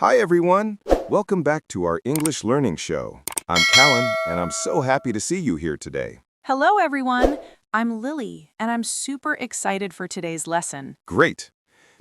Hi everyone! Welcome back to our English learning show. I'm Callan, and I'm so happy to see you here today. Hello, everyone. I'm Lily, and I'm super excited for today's lesson. Great!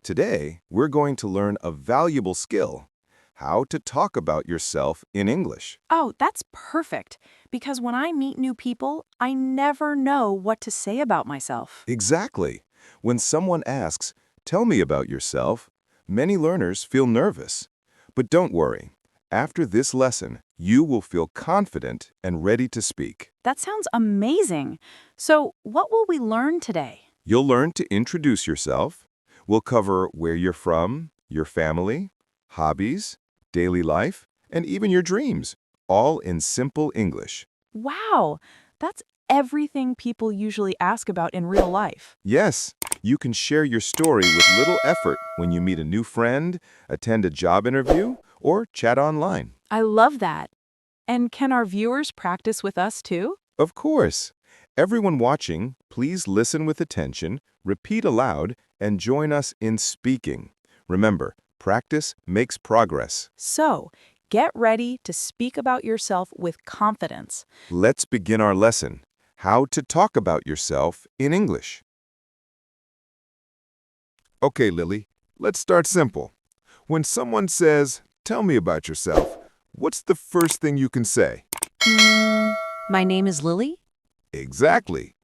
Today, we're going to learn a valuable skill, how to talk about yourself in English. Oh, that's perfect, because when I meet new people, I never know what to say about myself. Exactly. When someone asks, "Tell me about yourself," many learners feel nervous. But don't worry. After this lesson, you will feel confident and ready to speak. That sounds amazing. So, what will we learn today? You'll learn to introduce yourself. We'll cover where you're from, your family, hobbies, daily life, and even your dreams, all in simple English. Wow, that's everything people usually ask about in real life. Yes, you can share your story with little effort when you meet a new friend, attend a job interview, or chat online. I love that. And can our viewers practice with us too? Of course. Everyone watching, please listen with attention, repeat aloud, and join us in speaking. Remember, practice makes progress. So, get ready to speak about yourself with confidence. Let's begin our lesson, how to talk about yourself in English. Okay, Lily, let's start simple. When someone says, "Tell me about yourself," what's the first thing you can say? My name is Lily. Exactly.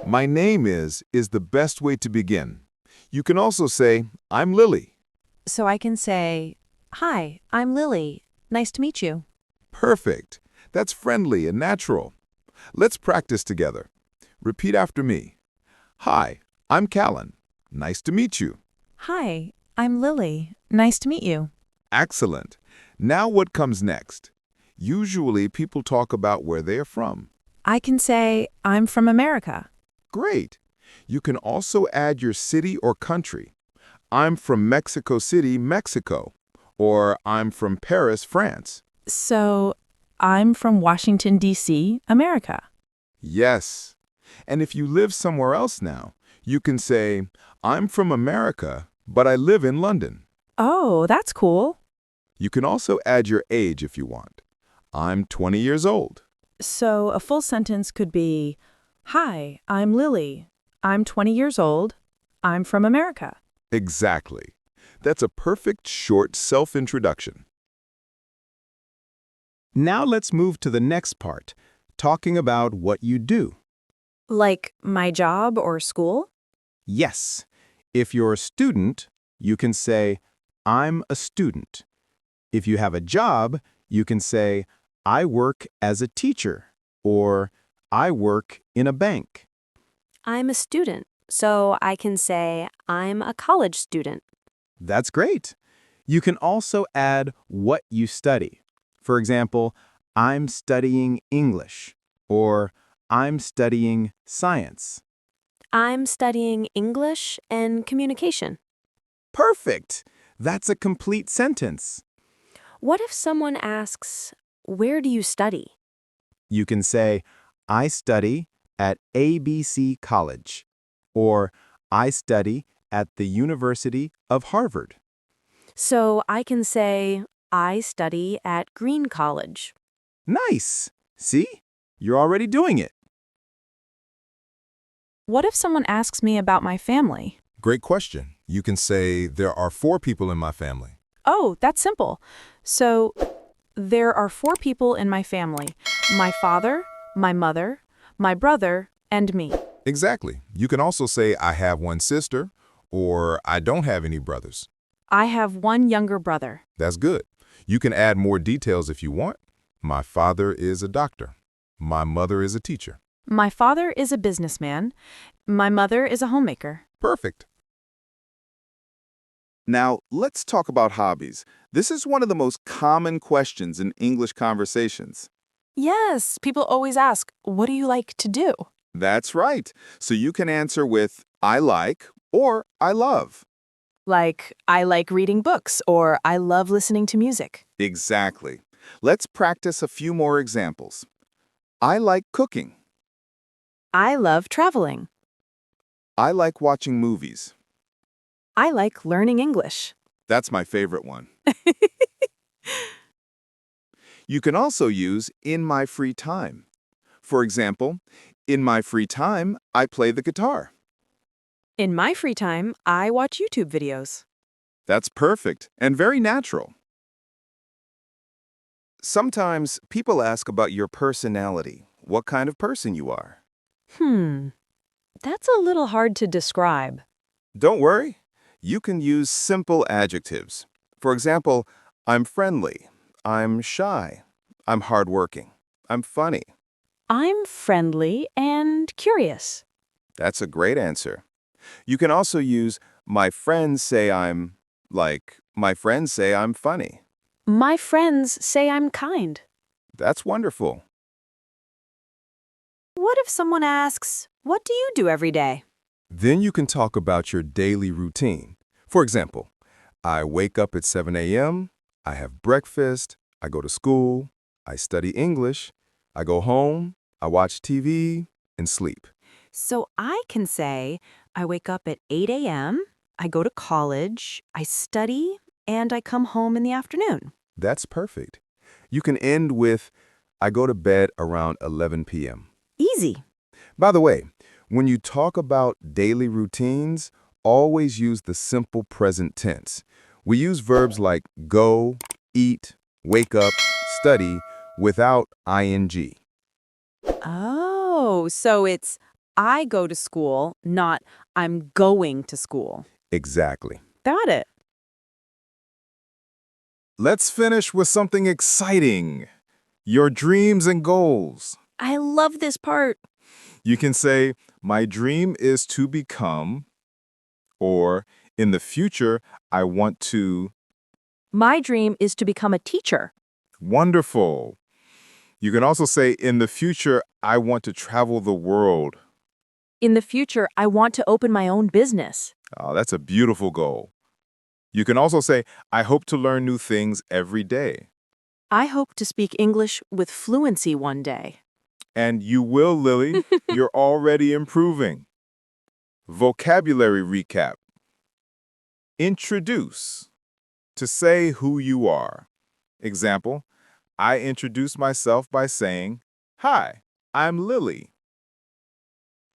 My name is the best way to begin. You can also say, "I'm Lily." So I can say, Hi, I'm Lily. Nice to meet you. Perfect. That's friendly and natural. Let's practice together. Repeat after me. Hi, I'm Callan. Nice to meet you. Hi, I'm Lily. Nice to meet you. Excellent. Now what comes next? Usually people talk about where they're from. I can say, I'm from America. Great. You can also add your city or country. I'm from Mexico City, Mexico. Or I'm from Paris, France. So, I'm from Washington, D.C., America. Yes. And if you live somewhere else now, you can say, "I'm from America, but I live in London." Oh, that's cool. You can also add your age if you want. I'm 20 years old. So, a full sentence could be, Hi, I'm Lily. I'm 20 years old. I'm from America. Exactly. That's a perfect short self-introduction. Now let's move to the next part, talking about what you do. Like my job or school? Yes. If you're a student, you can say, "I'm a student." If you have a job, you can say, "I work as a teacher," or "I work in a bank." I'm a student, so I can say I'm a college student. That's great. You can also add what you study. For example, "I'm studying English," or "I'm studying science." I'm studying English and communication. Perfect! That's a complete sentence. What if someone asks, where do you study? You can say, "I study at ABC College," or "I study at the University of Harvard." So I can say, I study at Green College. Nice! See? You're already doing it. What if someone asks me about my family? Great question. You can say, "There are 4 people in my family." Oh, that's simple. So, there are 4 people in my family. My father, my mother, my brother, and me. Exactly. You can also say, "I have 1 sister," or "I don't have any brothers." I have one younger brother. That's good. You can add more details if you want. My father is a doctor. My mother is a teacher. My father is a businessman. My mother is a homemaker. Perfect. Now, let's talk about hobbies. This is one of the most common questions in English conversations. Yes, people always ask, what do you like to do? That's right. So you can answer with "I like" or "I love." Like, I like reading books, or I love listening to music. Exactly. Let's practice a few more examples. I like cooking. I love traveling. I like watching movies. I like learning English. That's my favorite one. You can also use in my free time. For example, in my free time, I play the guitar. In my free time, I watch YouTube videos. That's perfect and very natural. Sometimes people ask about your personality, what kind of person you are. That's a little hard to describe. Don't worry, you can use simple adjectives. For example, I'm friendly, I'm shy, I'm hardworking, I'm funny. I'm friendly and curious. That's a great answer. You can also use my friends say my friends say I'm funny. My friends say I'm kind. That's wonderful. What if someone asks, what do you do every day? Then you can talk about your daily routine. For example, I wake up at 7 a.m., I have breakfast, I go to school, I study English, I go home, I watch TV, and sleep. So I can say, I wake up at 8 a.m., I go to college, I study, and I come home in the afternoon. That's perfect. You can end with, I go to bed around 11 p.m. Easy. By the way, when you talk about daily routines, always use the simple present tense. We use verbs like go, eat, wake up, study without ing. Oh, so it's I go to school, not I'm going to school. Exactly. Got it. Let's finish with something exciting. Your dreams and goals. I love this part. You can say, my dream is to become, or in the future, I want to. My dream is to become a teacher. Wonderful. You can also say, in the future, I want to travel the world. In the future, I want to open my own business. Oh, that's a beautiful goal. You can also say, I hope to learn new things every day. I hope to speak English with fluency one day. And you will, Lily. You're already improving. Vocabulary recap. Introduce. To say who you are. Example, I introduce myself by saying, Hi, I'm Lily.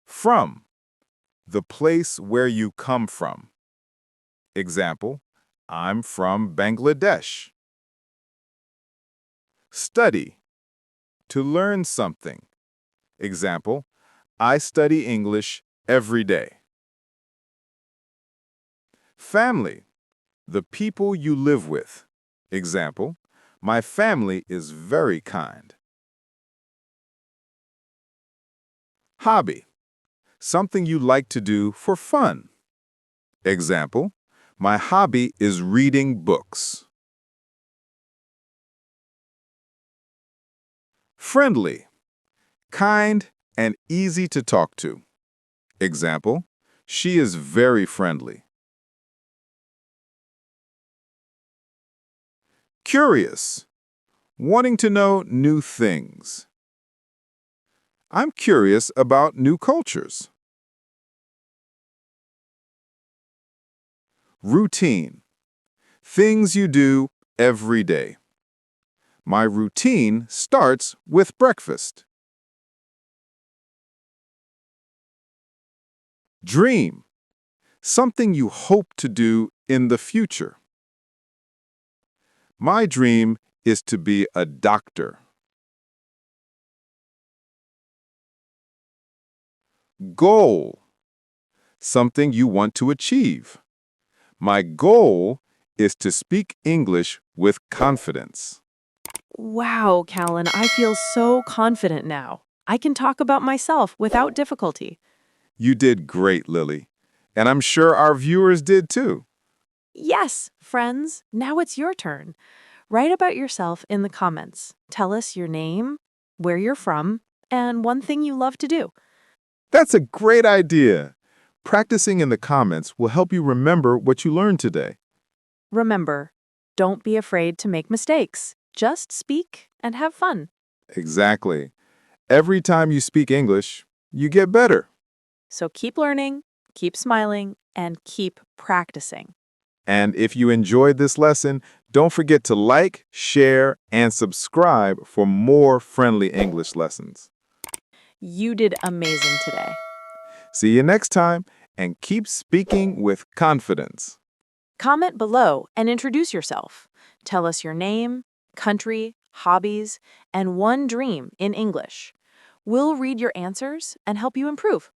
From. The place where you come from. Example, I'm from Bangladesh. Study. To learn something. Example, I study English every day. Family. The people you live with. Example, my family is very kind. Hobby. Something you like to do for fun. Example, my hobby is reading books. Friendly. Kind and easy to talk to. Example, she is very friendly. Curious. Wanting to know new things. I'm curious about new cultures. Routine. Things you do every day. My routine starts with breakfast. Dream. Something you hope to do in the future. My dream is to be a doctor. Goal. Something you want to achieve. My goal is to speak English with confidence. Wow, Callan, I feel so confident now. I can talk about myself without difficulty. You did great, Lily. And I'm sure our viewers did too. Yes, friends, now it's your turn. Write about yourself in the comments. Tell us your name, where you're from, and one thing you love to do. That's a great idea. Practicing in the comments will help you remember what you learned today. Remember, don't be afraid to make mistakes. Just speak and have fun. Exactly. Every time you speak English, you get better. So keep learning, keep smiling, and keep practicing. And if you enjoyed this lesson, Don't forget to like, share, and subscribe for more friendly English lessons. You did amazing today. See you next time, and keep speaking with confidence. Comment below and introduce yourself. Tell us your name, country, hobbies, and one dream in English. We'll read your answers and help you improve.